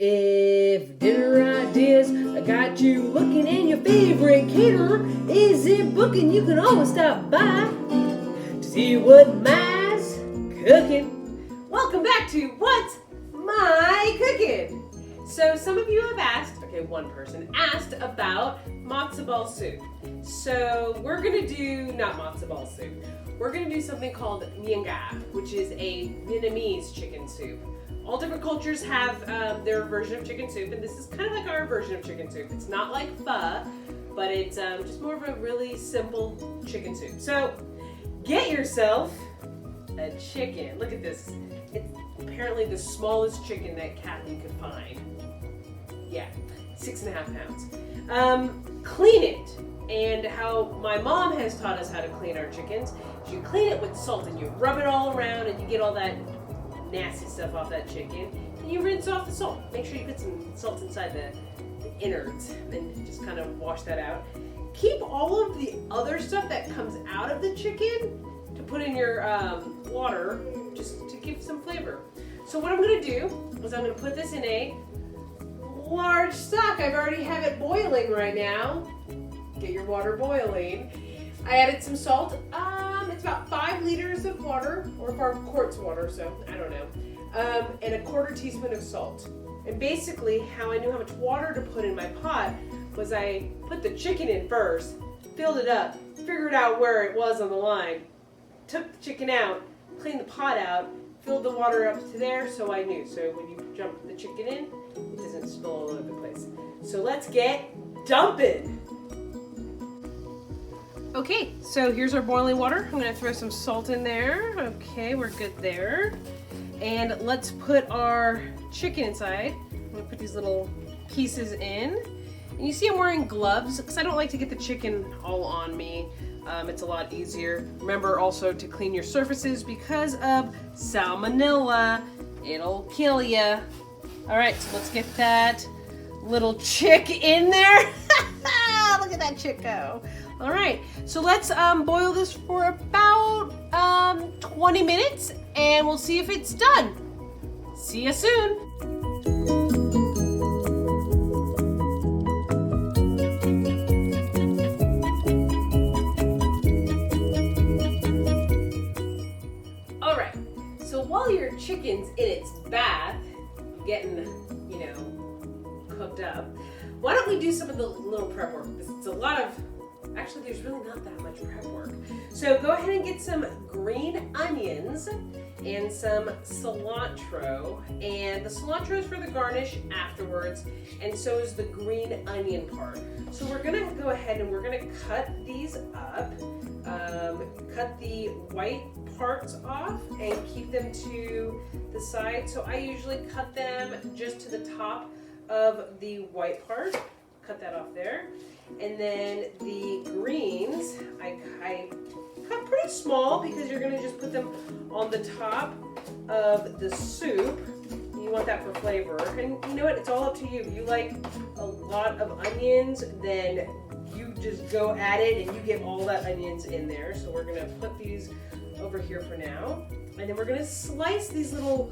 If dinner ideas got you looking and your favorite caterer isn't booking, you can always stop by to see what Ma's cooking. Welcome back to What's My Cooking? So some of you have asked, one person asked about matzo ball soup. So we're gonna do, not matzo ball soup, we're gonna do something called Mien, which is a Vietnamese chicken soup. All different cultures have their version of chicken soup, and this is kind of like our version of chicken soup. It's not like pho, but it's just more of a really simple chicken soup. So get yourself a chicken. Look at this. It's apparently the smallest chicken that Kathy could find. Yeah, 6.5 pounds. Clean it. And how my mom has taught us how to clean our chickens. You clean it with salt and you rub it all around and you get all that nasty stuff off that chicken, and you rinse off the salt. Make sure you put some salt inside the innards and just kind of wash that out. Keep all of the other stuff that comes out of the chicken to put in your water just to give some flavor. So what I'm going to do is I'm going to put this in a large stock. I've already have it boiling right now. Get your water boiling. I added some salt. It's about 5 liters of water, or 5 quarts of water, so I don't know. And a 1/4 teaspoon of salt. And basically, how I knew how much water to put in my pot was I put the chicken in first, filled it up, figured out where it was on the line, took the chicken out, cleaned the pot out, filled the water up to there, so I knew. So when you jump the chicken in, it doesn't spill all over the place. So let's get dumping. Okay, so here's our boiling water. I'm gonna throw some salt in there. Okay, we're good there. And let's put our chicken inside. I'm gonna put these little pieces in. And you see I'm wearing gloves because I don't like to get the chicken all on me. It's a lot easier. Remember also to clean your surfaces because of salmonella. It'll kill ya. All right, so let's get that little chick in there. Look at that chick go. All right, so let's boil this for about 20 minutes and we'll see if it's done. See you soon. All right, so while your chicken's in its bath, getting, cooked up, why don't we do some of the little prep work? It's a lot of, actually there's really not that much prep work. So go ahead and get some green onions and some cilantro. And the cilantro is for the garnish afterwards, and so is the green onion part. So we're gonna go ahead and we're gonna cut these up. Cut the white parts off and keep them to the side. So I usually cut them just to the top of the white part. Cut that off there. And then the greens, I cut pretty small because you're gonna just put them on the top of the soup. You want that for flavor. And you know what, it's all up to you. If you like a lot of onions, then you just go at it and you get all that onions in there. So we're gonna put these over here for now. And then we're gonna slice these little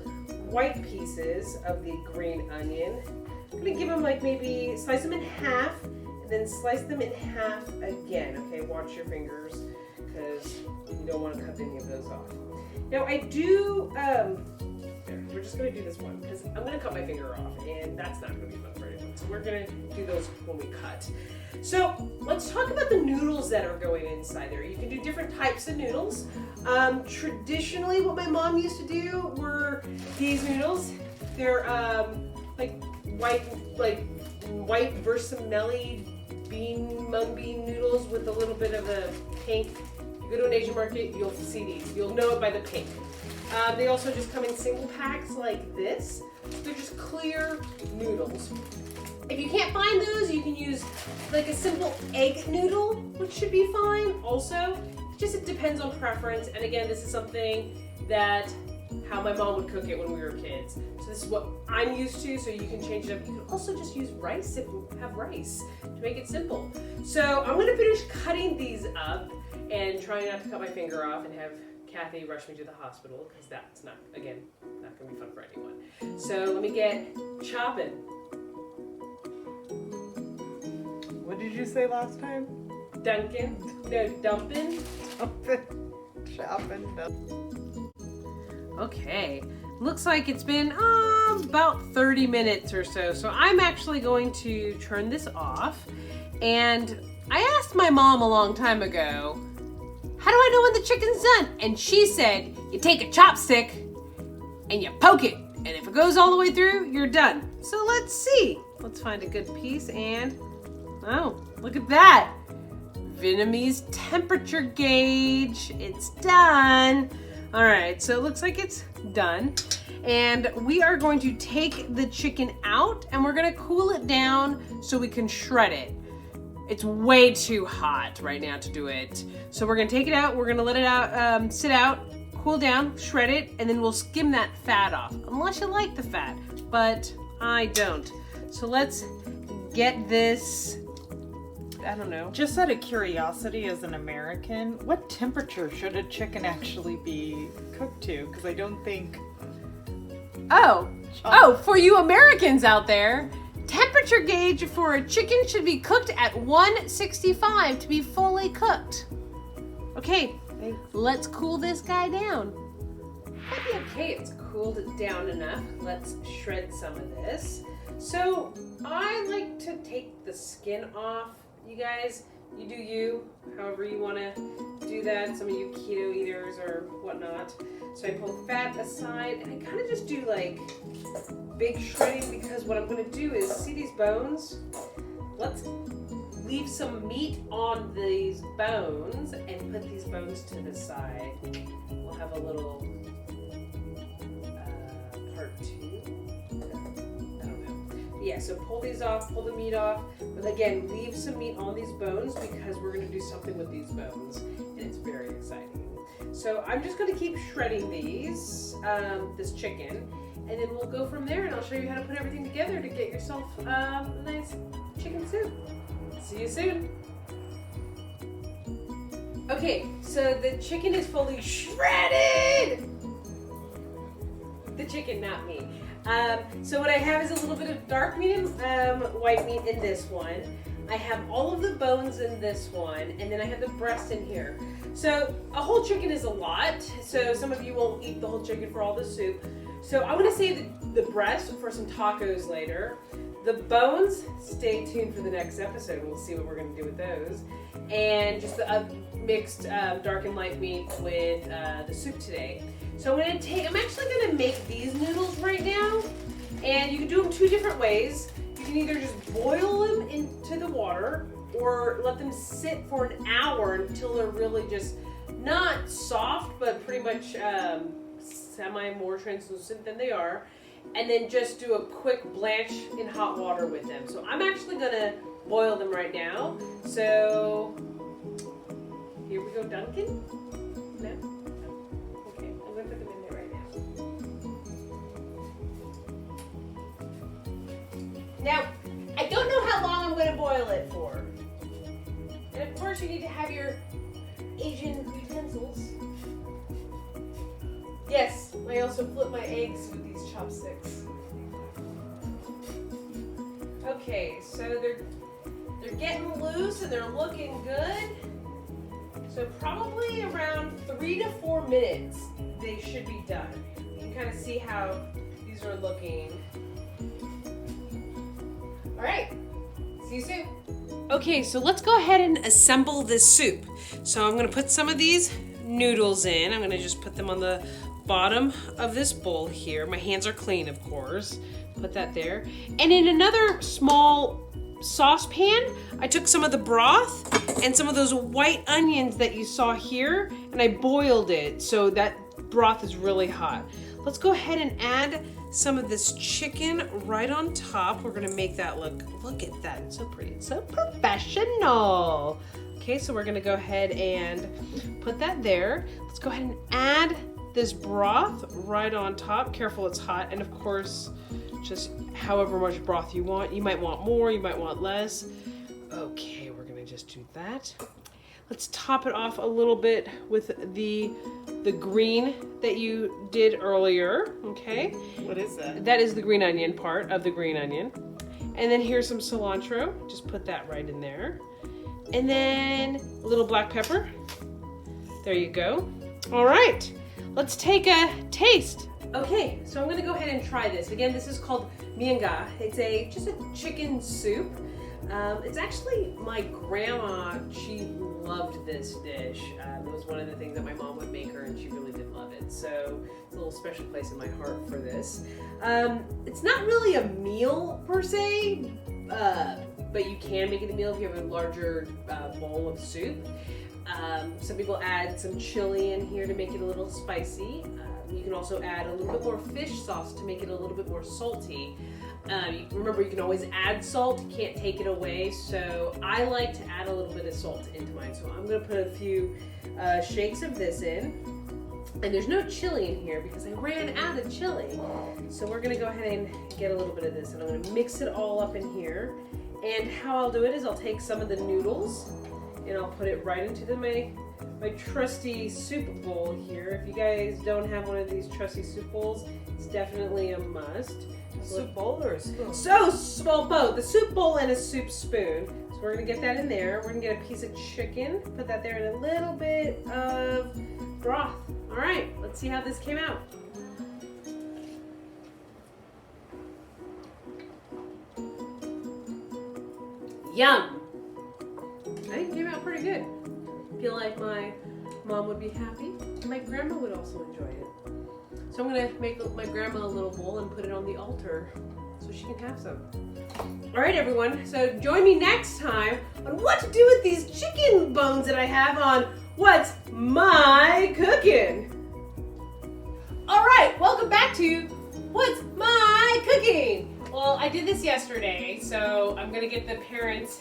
white pieces of the green onion. I'm gonna give them maybe slice them in half and then slice them in half again. Okay, watch your fingers because you don't want to cut any of those off. Now I do, we're just gonna do this one because I'm gonna cut my finger off and that's not gonna be fun for anyone. So we're gonna do those when we cut. So let's talk about the noodles that are going inside there. You can do different types of noodles. Traditionally what my mom used to do were these noodles. They're white versamelli mung bean noodles with a little bit of a pink. If you go to an Asian market, you'll see these. You'll know it by the pink. They also just come in single packs like this. They're just clear noodles. If you can't find those, you can use a simple egg noodle, which should be fine also. It depends on preference. And again, this is something that how my mom would cook it when we were kids. So this is what I'm used to, so you can change it up. You can also just use rice if you have rice to make it simple. So I'm gonna finish cutting these up and trying not to cut my finger off and have Kathy rushed me to the hospital because that's not going to be fun for anyone. So let me get chopping. What did you say last time? Dumping. Chopping. Okay, looks like it's been about 30 minutes or so. So I'm actually going to turn this off. And I asked my mom a long time ago, how do I know when the chicken's done? And she said, you take a chopstick and you poke it. And if it goes all the way through, you're done. So let's see. Let's find a good piece and, oh, look at that. Vietnamese temperature gauge. It's done. All right, so it looks like it's done. And we are going to take the chicken out and we're gonna cool it down so we can shred it. It's way too hot right now to do it. So we're gonna take it out, we're gonna let it out, sit out, cool down, shred it, and then we'll skim that fat off. Unless you like the fat, but I don't. So let's get this, I don't know. Just out of curiosity, as an American, what temperature should a chicken actually be cooked to? Because I don't think... Oh, for you Americans out there, temperature gauge for a chicken should be cooked at 165 to be fully cooked. Okay, let's cool this guy down. Okay, it's cooled it down enough. Let's shred some of this. So I like to take the skin off. You guys, you do you, however you want to do that. Some of you keto eaters or whatnot. So I pull fat aside and I kind of just do like big shredding because what I'm going to do is, see these bones? Let's leave some meat on these bones and put these bones to the side. We'll have a little part 2. I don't know. Yeah, so pull these off, pull the meat off. But again, leave some meat on these bones because we're going to do something with these bones. And it's very exciting. So I'm just going to keep shredding these, this chicken. And then we'll go from there and I'll show you how to put everything together to get yourself a nice chicken soup. See you soon. Okay, so the chicken is fully shredded. The chicken, not me. So what I have is a little bit of dark meat and white meat in this one. I have all of the bones in this one, and then I have the breast in here. So a whole chicken is a lot, so some of you won't eat the whole chicken for all the soup. So I'm gonna save the breast for some tacos later. The bones, stay tuned for the next episode. We'll see what we're gonna do with those. And just the mixed dark and light meat with the soup today. So I'm actually gonna make these noodles right now. And you can do them 2 different ways. You can either just boil them into the water or let them sit for an hour until they're really just not soft, but pretty much semi more translucent than they are. And then just do a quick blanch in hot water with them. So I'm actually gonna boil them right now. So here we go, Duncan. No? Okay, I'm gonna put them in there right now. Now, I don't know how long I'm gonna boil it for. And of course you need to have your Asian utensils. Yes, I also flip my eggs with these chopsticks. Okay, so they're getting loose and they're looking good. So probably around 3 to 4 minutes they should be done. You can kind of see how these are looking. All right, see you soon. Okay, so let's go ahead and assemble this soup. So I'm gonna put some of these noodles in. I'm gonna just put them on the bottom of this bowl here. My hands are clean, of course. Put that there. And in another small saucepan, I took some of the broth and some of those white onions that you saw here, and I boiled it so that broth is really hot. Let's go ahead and add some of this chicken right on top. We're gonna make that look at that, it's so pretty, it's so professional. Okay, so we're gonna go ahead and put that there. Let's go ahead and add this broth right on top. Careful, it's hot. And of course, just however much broth you want. You might want more, you might want less. Okay, we're gonna just do that. Let's top it off a little bit with the the green that you did earlier, okay? What is that? That is the green onion part of the green onion. And then here's some cilantro. Just put that right in there. And then a little black pepper. There you go. All right, let's take a taste. Okay, so I'm gonna go ahead and try this. Again, this is called Mien. It's just a chicken soup. It's actually my grandma, she loved this dish. It was one of the things that my mom would make her and she really did love it. So it's a little special place in my heart for this. It's not really a meal per se, but you can make it a meal if you have a larger bowl of soup. Some people add some chili in here to make it a little spicy. You can also add a little bit more fish sauce to make it a little bit more salty. Remember, you can always add salt, you can't take it away, so I like to add a little bit of salt into mine. So I'm going to put a few shakes of this in. And there's no chili in here because I ran out of chili. So we're going to go ahead and get a little bit of this, and I'm going to mix it all up in here. And how I'll do it is I'll take some of the noodles and I'll put it right into my trusty soup bowl here. If you guys don't have one of these trusty soup bowls, it's definitely a must. Soup bowl or a spoon? Well, both. The soup bowl and a soup spoon. So we're going to get that in there. We're going to get a piece of chicken, put that there, and a little bit of broth. All right, let's see how this came out. Yum! I think it came out pretty good. I feel like my mom would be happy. My grandma would also enjoy it. So I'm gonna make my grandma a little bowl and put it on the altar so she can have some. All right, everyone. So join me next time on what to do with these chicken bones that I have on What's My Cooking? All right, welcome back to What's My Cooking? Well, I did this yesterday, so I'm gonna get the parents'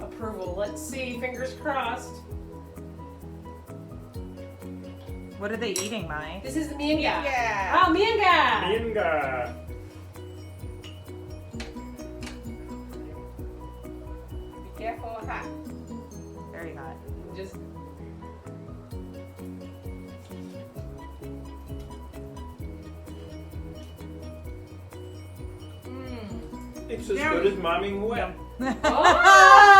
approval. Let's see, fingers crossed. What are they eating, Mai? This is the Mien. Yeah. Oh, Mien. Mien. Be careful, hot. Very hot. Just. It's as good as Mommy Mung. Oh!